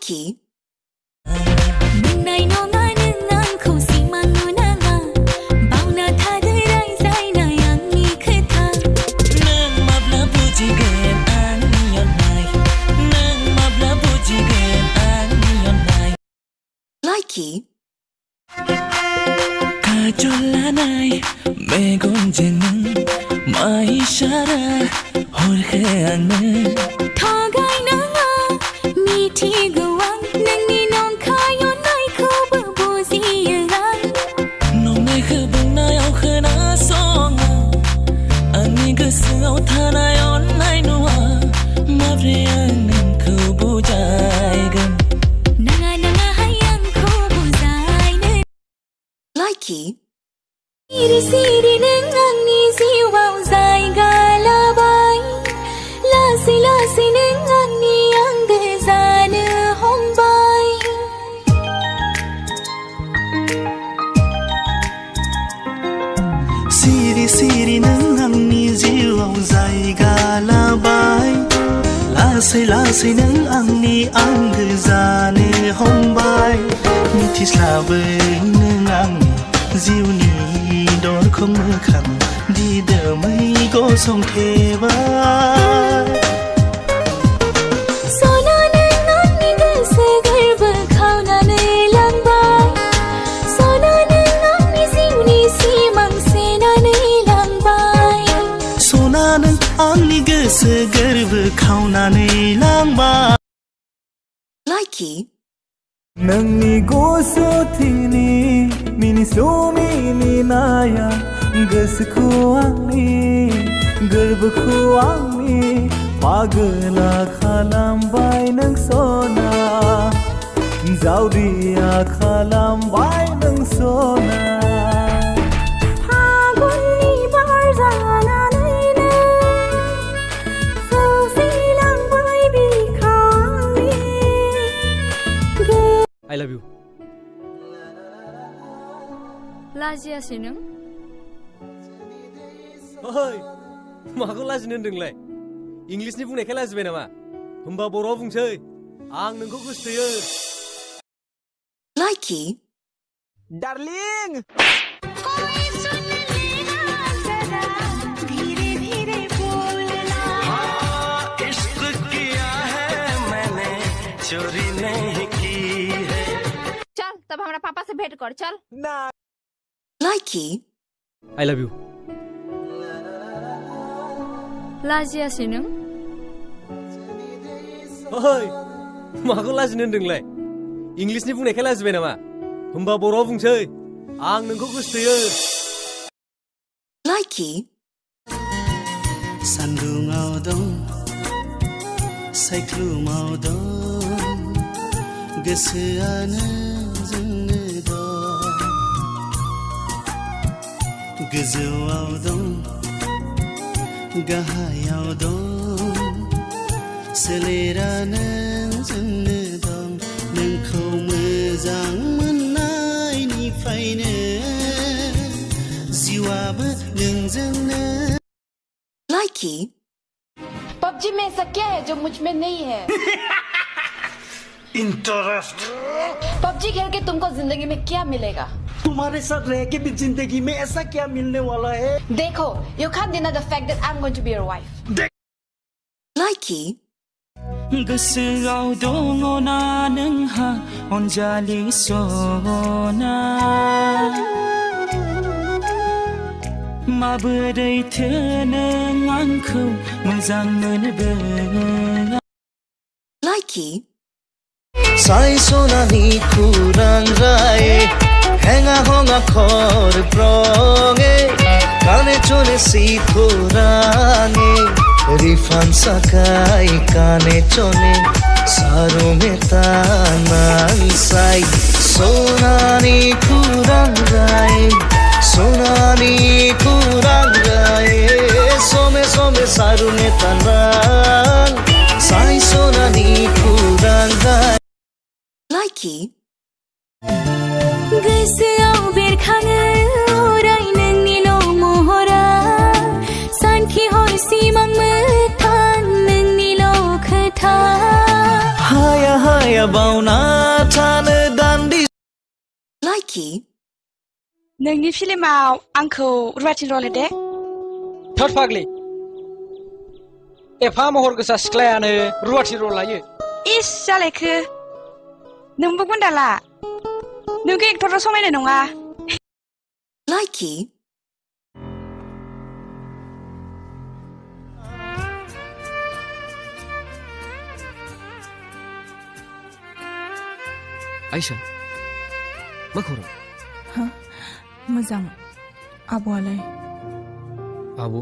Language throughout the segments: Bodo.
Likey Nai no nga nang khâu si mang no na nga bao na tha dai rai sai na yang ni kha nang ma bla bu ji gen an yon nai nang ma bla bu ji gen an yon nai Likey ka chola nai me gon jen mai shara hor khe an tho gai na nga mi thi gawang nang ni nong kha yon nai khu bu bu si yang nong nai khu bang na yau khu na song an ni ge sao tha na yon nai no ma vre an nang khu bu jai gan nanga hayang khu bu jai ne Likey Siri nang ang ni siwaw zai ga la bai la si nang ang ni ang de za ne hong bai Siri nang ang ni siwaw zai ga la bai la si nang ang ni ang de za ne hong bai mi thi sla bai nang ang diu ni đón không mơ khẳng đi đỡ mấy có sông thề vai sao na nang nang ni de se gar vợ khao na nei lang bai sao na nang nang ni diu ni si mang se na nei lang bai sao na nang ang ni ge se gar vợ khao na nei lang bai Likey nang ni go so thi ni mini so mini naya gas khuang ni garb khuang ni pagla khalam bai nang sona jaudiya khalam bai nang sona phagun ni bar jana nai na so silang bai bi khang ni I love you Lazia sinung Oi माखौ लाजिनो होनदोंलाय इंलिसनि बुंनायखाय लाजिबाय नामा होमबा बर'आव बुंसै आं नोंखौ गोसोथोयो Likey डार्लिंग कोई सुन लेना जरा धीरे धीरे बोलना इश्क किया है मैंने चोरी नहीं की है चल तब हमरा पापा से भेंट कर चल ना Likey I love you Lazia sinung Oi माखौ लाजिनो होनदोंलाय इंलिसनि बुंनायखाय लाजिबाय नामा होमबा बर'आव बुंसै आं नोंखौ गोसोथोयो Likey सान्दुङाव दं सायख्लुमाव दं गोसोआनो जोंनो दं गोजौआव दं गाहायाव दं सोलेरानो जोंनो दं नोंखौ मोजां मोननायनिफ्रायनो जिउआबो नोंजोंनो Likey पबजी में ऐसा क्या है जो मुझ में नहीं है इंटरेस्ट पबजी खेल के तुमको जिंदगी में क्या मिलेगा तुम्हारे साथ रह के भी जिंदगी में ऐसा क्या मिलने वाला है देखो you can't deny the fact that I'm going to be your wife Likey गोसोआव दङना नोंहा अनजालि सना माबोरैथो नों आंखौ मोजां मोनबोआ Likey साय सनानि खुरां राये हेङा हङा खर प्रङे काने चले सिथुराङे रिफान साकाय काने चले सारो मेतानां साय सनानि खुरां राये सनानि खुरां राये सोमे सोमे सारो मेतानां साय सनानि खुरां राये Likey गोसोआव बेरखाङो अराय नोंनिल' महरा सानखि हर सिमां मोगथां नोंनिल' खोथा हाया हाया बावना थानो दान्दि Likey, नोंनि फिल्माव आंखौ रुवाथि रल दे थोद फाग्लि एफा महर गोसा सिख्लायानो रुवाथि रल लायो इस जालायखो नोंबो गुन्दाला नोंखौ एक्टराव समायनाय नङा likey, आइशा मा खौरां मोजां आब'आलाय आब'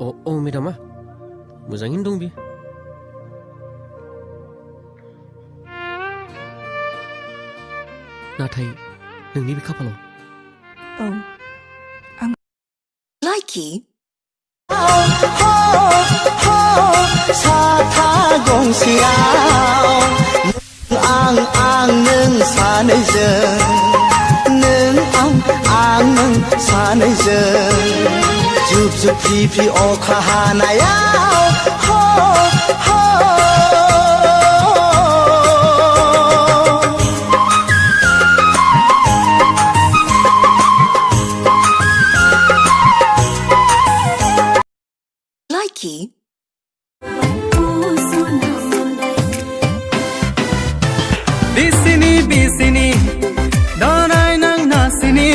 अ मेडामा मोजाङैनो दं बियो नाथाय नोंनि बे खाफालाव औ likey, साथा गंसेयाव आं नों सानैजों नों आं नों सानैजों जुब जुब फ्रि फ्रि अखा हानायाव likey, Bisini bisini Donai nang nasini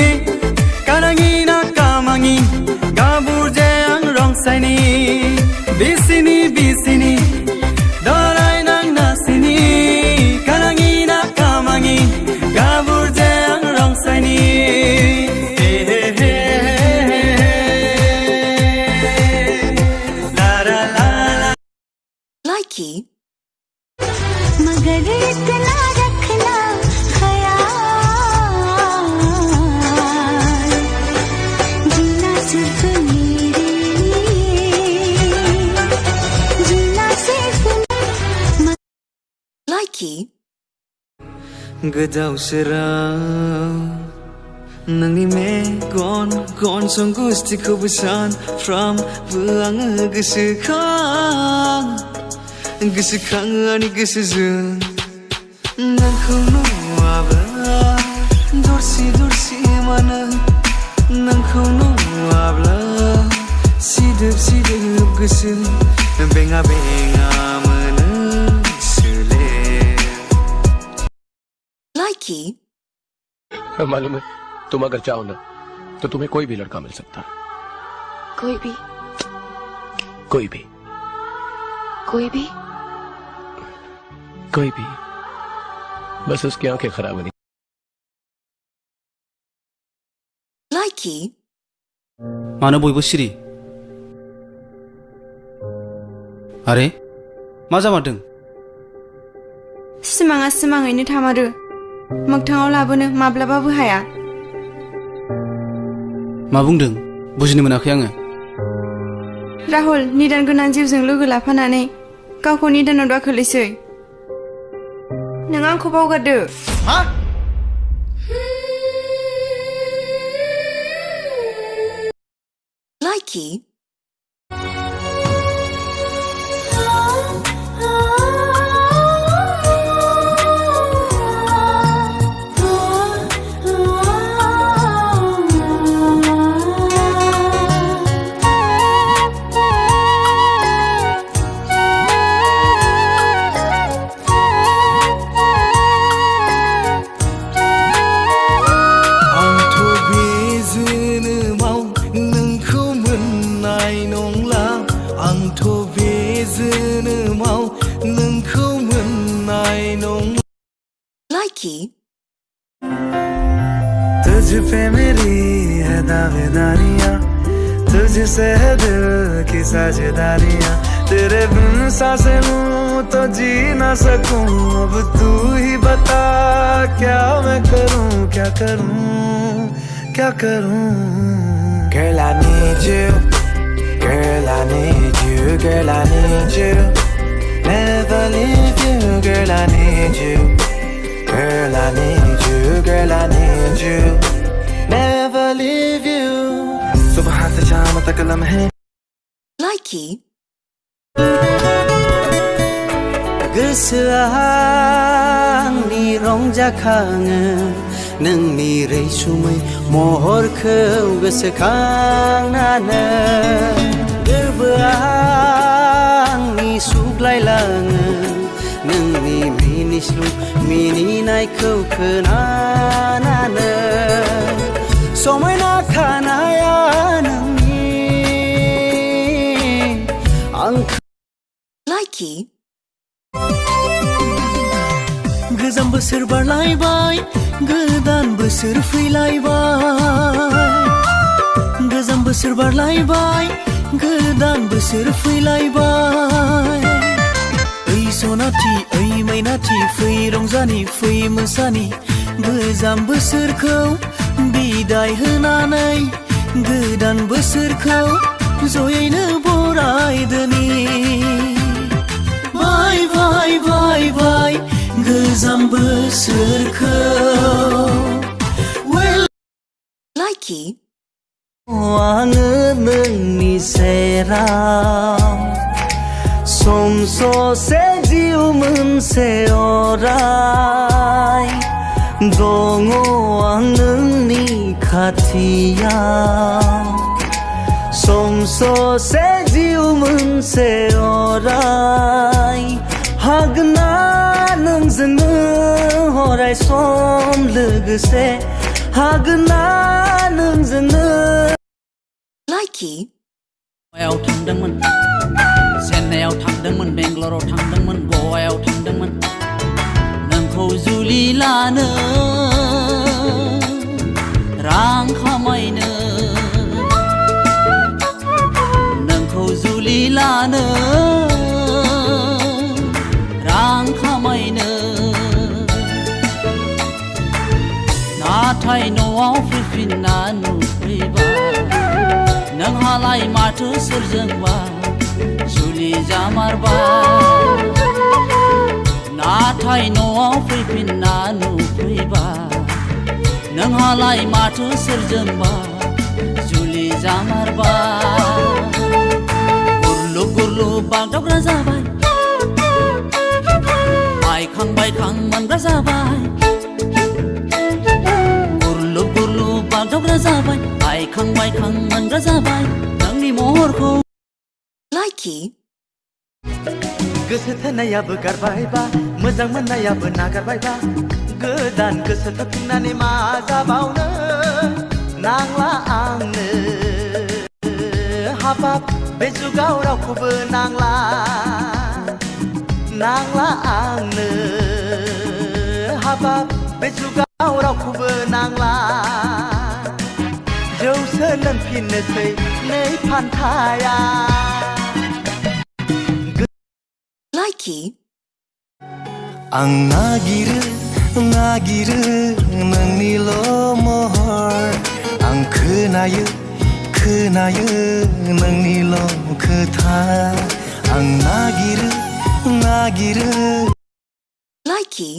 Karangi na kamangi Gaburje ang rongsaini Bisini bisini Donai nang nasini Karangi na kamangi Gaburje ang rongsaini La la la la likey, मगर इतना रखना ख्याल जीना सिर्फ मेरे लिए जीना सिर्फ likey, गोदाव सोराव नोंनि मेगन गनजों गुस्थिखौबो सानफ्रामबो आङो गोसोखाङो आंनि गोसोजों नोंखौ नुवाब्ला दरसि दरसि मोनो नोंखौ नुवाब्ला सिदोब सिदोब गोसो बेङा बेङा मोनो सोले likey, मालूम है तुम अगर चाहो ना तो तुम्हें कोई भी लड़का मिल सकता है कोई भी कोई भी कोई भी कोई भी बस उसकी आंखें खराब नहीं likey, मानो बयबो सिरि आरे मा जामारदों सिमाङा सिमाङैनो थामारो मोगथाङाव लाबोनो माब्लाबाबो हाया मा बुंदों बुजिनो मोनाखै आङो राहुल निदान गोनां जिउजों लोगो लाफानानै गावखौ निदानाव दाखोलैसै नों आंखौ बावगारदो likey, likey, तुझ पे मेरी है दावेदारियां तुझसे है दिल की साझेदारियां तेरे बिन सांसें लूं तो जी ना सकूं अब तू ही बता क्या मैं करूं क्या करूं क्या करूं Girl I need you Girl I need you Girl I need you Never leave you Girl I need you Girl I need you Girl I need you Never leave you सुबह से शाम तक लम्हे likey, अगर गोसोआ आंनि रंजाखाङो नोंनि रैसुमै महरखौ गोसोखांनानै गोरबोआ आंनि सुग्लायलाङो नोंनि मिनिस्लु मिनिनायखौ खोनानानै समायना खानाया नोंनि आंखौ Likey. गोजाम बोसोर बारलायबाय गोदान बोसोर फैलायबाय गोजाम बोसोर बारलायबाय गोदान बोसोर फैलायबाय ओइ सनाथि ओइ मैनाथि फै रंजानि फै मोसानि गोजाम बोसोरखौ बिदाय होनानै गोदान बोसोरखौ जयैनो बरायदोनि बाय बाय बाय बाय गोजाम बोसोरखौ Likey. आङो नोंनि सेराव सम ससे जिउ मोनसे अराय दङ आं नोंनि खाथियाव सम ससे जिउ मोनसे अराय हागोन ना नोंजोंनो अराय सम लोगोसे हागोन ना नोंजोंनो Likey. गवायाव थांदोंमोन चेन्नाइयाव थांदोंमोन बेंगलराव थांदोंमोन गवायाव थांदोंमोन नोंखौ जुलि लानो रां खामायनो नोंखौ जुलि लानो रां खामायनो नाथाय न'आव फैफिनना नुफैबा नोंहालाय माथो सोरजोंबा जुलि जामारबाय नाथाय न'आव फैफिनना नुफैबा नोंहालाय माथो सोरजोंबा जुलि जामारबाय गुरलु गुरलु बागदावग्रा जाबाय बायखां बायखां मोनग्रा जाबाय गुरलु गुरलु बागदावग्रा जाबाय बायखां बायखां मोनग्रा जाबाय नोंनि महरखौ Likey. गोसो थोनायाबो गारबायबा मोजां मोननायाबो नागारबायबा गोदान गोसो थोफिननानै मा जाबावनो नांला आंनो हाबाब बे जुगाव रावखौबो नांला नांला आंनो हाबाब बे जुगाव रावखौबो नांला जौसो लोंफिननोसै नै फान्थाया Likey. आं नागिरो नागिरो नोंनिल' महर आं खोनायो खोनायो नोंनिल' खोथा आं नागिरो नागिरो Likey.